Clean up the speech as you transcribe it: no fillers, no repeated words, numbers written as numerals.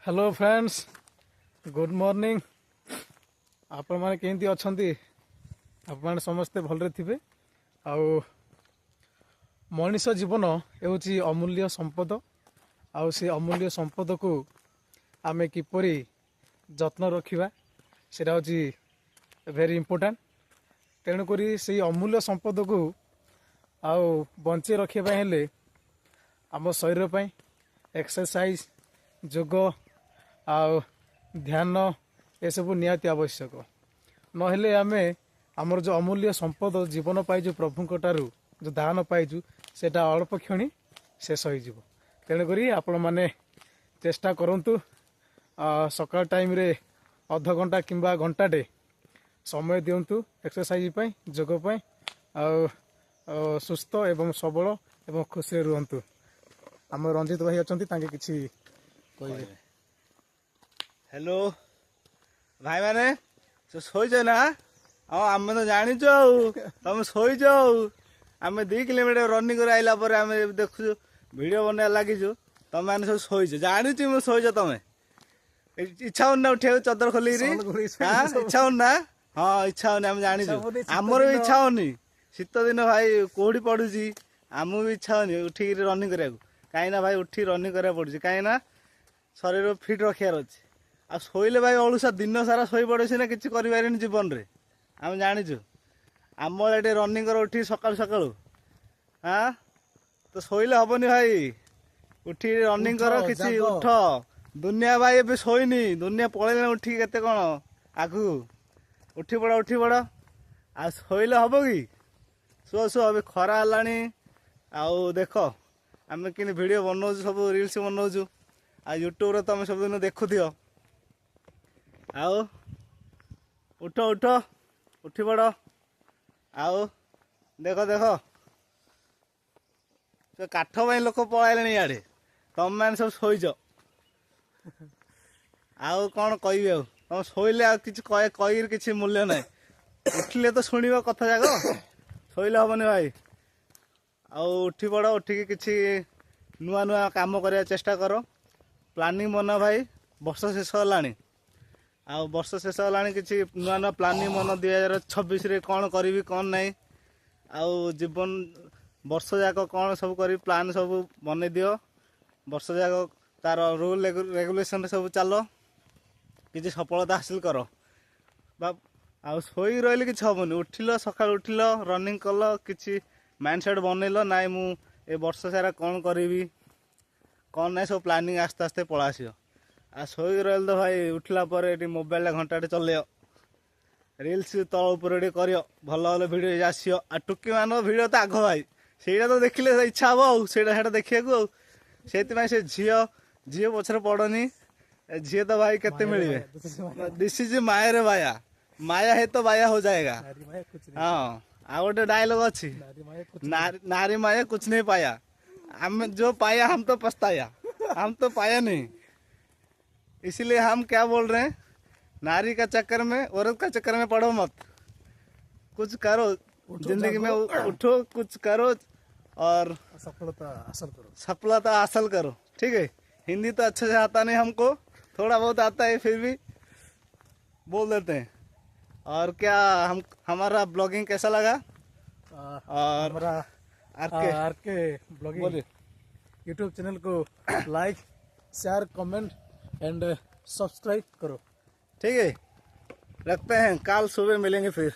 Hello friends good morning आपण मैंने केमती अच्छा आप समस्ते भलरे थे मनीष जीवन होची अमूल्य संपद आउ से अमूल्य संपद को आमे किपरि जत्न रखिबा सेटा होची वेरी इंपोर्टेंट तेणुक से अमूल्य संपद को आउ बंचे रखिबा हेले आम शरीर पे एक्सरसाइज जोग आ ध्यान ये सब निहाती आवश्यक नहेले आमे आमर जो अमूल्य संपद जीवन पाइजु प्रभुंकटारू जो दान पाइजु सेटा अल्प क्षणी शेष हो तेणुक आपण मैंने चेष्टा करंतु सकाल टाइम रे अध घंटा किंबा घंटाटे समय दिंतु एक्सरसाइज पे जोग पे सुस्थ एवं सबल एवं खुशी रुहतु आम रंजित भाई अच्छा किसी कहे हेलो भाई माने शोच ना हाँ आम तो जाच तुम शोच आम 2 किलोमीटर रनिंग कर आइला पर आम देखु वीडियो बना लगिचु तुम मैंने सब शोच जानी मुझे शोच तुम इच्छा हो ना उठे चदर खोलिकी इच्छा हो ना हाँ इच्छा होनी आम जानी आमर भी इच्छा होनी शीत दिन भाई कोड़ी पड़ुची आम भी इच्छा होनी उठिक रनिंग कराया कहीं भाई उठी रनिंग करा पड़ी कहीं शरीर फिट रखार अच्छे आ शोले भाई अलुसा दिन सारा शोई पड़े सीना किसी कर जीवन रे आम जाचु आम ये रनिंग कर उठी सका सका हाँ तो शोले हेनी भाई उठी रनिंग कर किसी उठ दुनिया भाई ए शोनी दुनिया पलैला उठी के कौन आगु उठी पड़ आ शोले हम कि शुआ शुआ अभी खरा है देख आम कि भिड बनाऊ सब रिल्स बनाऊ आ यूट्यूब तुम सब दिन देखु आओ उठ उठ उठी पड़ आओ देख देख काठ लोक पलैले इे तुम मैंने सब शोच आउ कौन कह तुम शोले कि मूल्य ना उठिले तो शुणव कथा जाक शोले हेनी भाई आउ उठी पड़ उठिक किसी नुआ नुआ काम करने चेष्टा कर प्लानिंग बना भाई वर्ष शेष है आ वर्ष शेष है किसी नुआ नुआ प्लानिंग मन 2026 कौन करी कौन नहीं आउ जीवन वर्ष जाक कौन सब कर प्लान सब बन दियो वर्ष जाक तार रूल रेगुलेशन सब चल किसी सफलता हासिल कर आ शोई रही कि हेनी उठिल सका उठिल रनिंग कल कि माइंडसेट बनइल नाई मु ए वर्ष सारा कौन करी कौन ना सब प्लानिंग आस्ते आस्ते पला आस आ शोक रही तो भाई उठला ये मोबाइल घंटाटे चल रिल्स तल उपर कर भल भल भिड आस टुकी मान भिड तो आग भाई से तो देखिले इच्छा हम से देखा से झील पचर पड़नी झी तो भाई केते मिले दिस इज माया बाया माया है तो बाया हो जाएगा हाँ आ गोटे डायलॉग अच्छी नारी माया कुछ नहीं पाया हम जो पाया हम तो पछताया हम तो पाया नहीं इसलिए हम क्या बोल रहे हैं नारी का चक्कर में औरत का चक्कर में पड़ो मत कुछ करो जिंदगी में उठो कुछ करो और सफलता हासिल करो ठीक है। हिंदी तो अच्छे से आता नहीं हमको थोड़ा बहुत आता है फिर भी बोल देते हैं। और क्या हमारा ब्लॉगिंग कैसा लगा और हमारा आर के ब्लॉगिंग यूट्यूब चैनल को like share comment and subscribe करो ठीक है। रखते हैं कल सुबह मिलेंगे फिर।